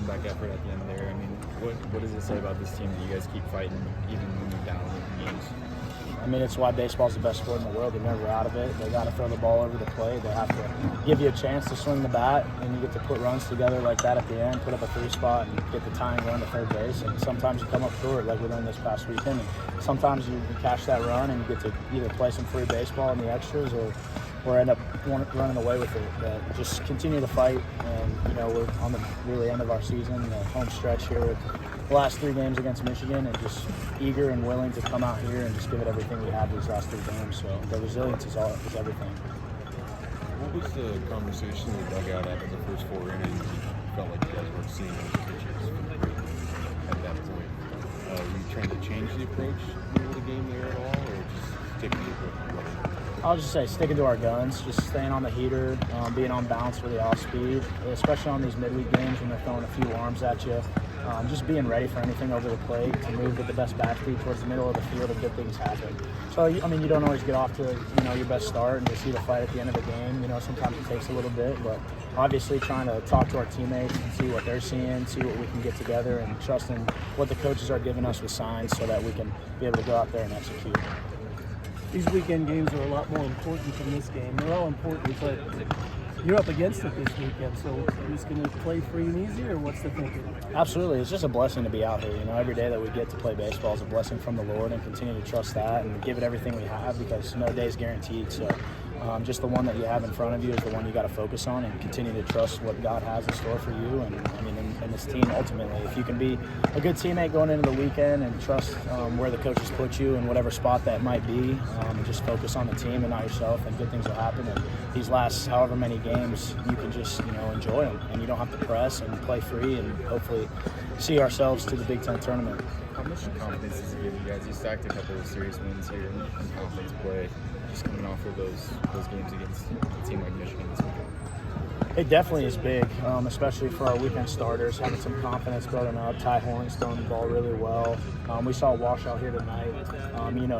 comeback effort at the end there. I mean, what does it say about this team that you guys keep fighting even when you're down in games? I mean, it's why baseball's the best sport in the world. They're never out of it. They got to throw the ball over the plate. They have to give you a chance to swing the bat, and you get to put runs together like that at the end, put up a 3 spot, and get the tying run to third base. And sometimes you come up short, like we learned this past weekend. And sometimes you catch that run and you get to either play some free baseball in the extras or end up running away with it. But just continue to fight, and we're on the really end of our season, the home stretch here with the last 3 games against Michigan, and just eager and willing to come out here and just give it everything we have these last 3 games. So the resilience is everything. What was the conversation in the dugout after the first 4 innings? You felt like you guys weren't seeing any pitches at that point. Were you trying to change the approach in the game there at all, or just sticking to it? I'll just say sticking to our guns, just staying on the heater, being on balance for the off speed, especially on these midweek games when they're throwing a few arms at you. Just being ready for anything over the plate, to move with the best bat speed towards the middle of the field and good things happen. So, I mean, you don't always get off to, your best start and you see the fight at the end of the game. Sometimes it takes a little bit, but obviously trying to talk to our teammates and see what they're seeing, see what we can get together, and trusting what the coaches are giving us with signs so that we can be able to go out there and execute. These weekend games are a lot more important than this game. They're all important, but you're up against it this weekend, so you're just going to play free and easy, or what's the thinking? Absolutely. It's just a blessing to be out here. Every day that we get to play baseball is a blessing from the Lord, and continue to trust that and give it everything we have, because no day is guaranteed. So just the one that you have in front of you is the one you got to focus on, and continue to trust what God has in store for you. And I mean, in this team, ultimately, if you can be a good teammate going into the weekend and trust where the coaches put you in whatever spot that might be, and just focus on the team and not yourself, and good things will happen. And these last however many games, you can just enjoy them, and you don't have to press and play free, and hopefully see ourselves to the Big Ten tournament. How much confidence does it give you guys? You stacked a couple of serious wins here in conference play, just coming off of those games against a team like Michigan this weekend. It definitely is big, especially for our weekend starters, having some confidence building up. Ty Horn's throwing the ball really well. We saw Wash out here tonight.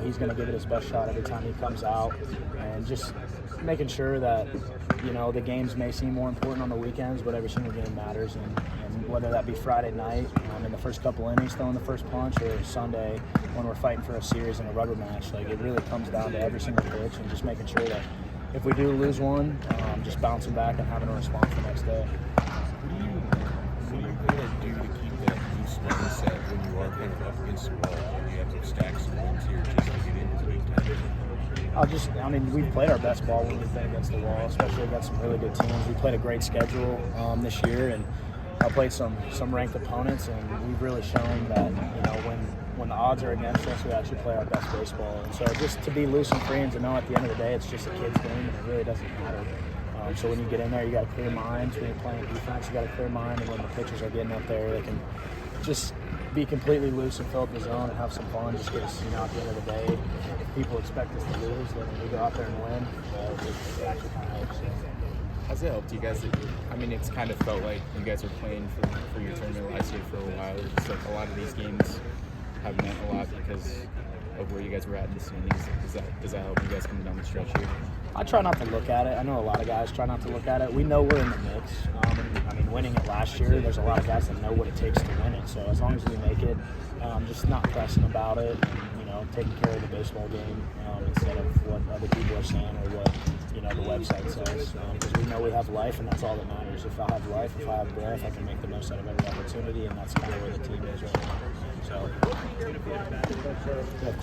He's going to give it his best shot every time he comes out, and just making sure that the games may seem more important on the weekends, but every single game matters, and whether that be Friday night in the first couple innings throwing the first punch, or Sunday when we're fighting for a series in a rubber match, it really comes down to every single pitch, and just making sure that if we do lose one, just bouncing back and having a response the next day. What do you going to do to keep that loose mindset when you are kind of up against the wall and you have to stack some wins here just to get into the Big Ten? We've played our best ball when we've been against the wall, especially against some really good teams. We played a great schedule this year, and I played some ranked opponents, and we've really shown that when the odds are against us, we actually play our best baseball. And so just to be loose and free, and to know at the end of the day it's just a kid's game and it really doesn't matter. So when you get in there, you got a clear mind. When you're playing defense, you got a clear mind, and when the pitchers are getting up there, they can just be completely loose and fill up the zone and have some fun. Just because at the end of the day, if people expect us to lose, then we go out there and win. It actually kind of helps. How's it helped you guys? It's kind of felt like you guys were playing for your tournament last year for a while. It's like a lot of these games have meant a lot because of where you guys were at in the standings. Does that help you guys coming down the stretch here? I try not to look at it. I know a lot of guys try not to look at it. We know we're in the mix. Winning it last year, there's a lot of guys that know what it takes to win it. So as long as we make it, just not pressing about it, and, taking care of the baseball game instead of what other people are saying or what the website says. Because we know we have life, and that's all that matters. If I have life, if I have breath, I can make the most out of every opportunity, and that's kind of where the team is right now. So, yeah, cool.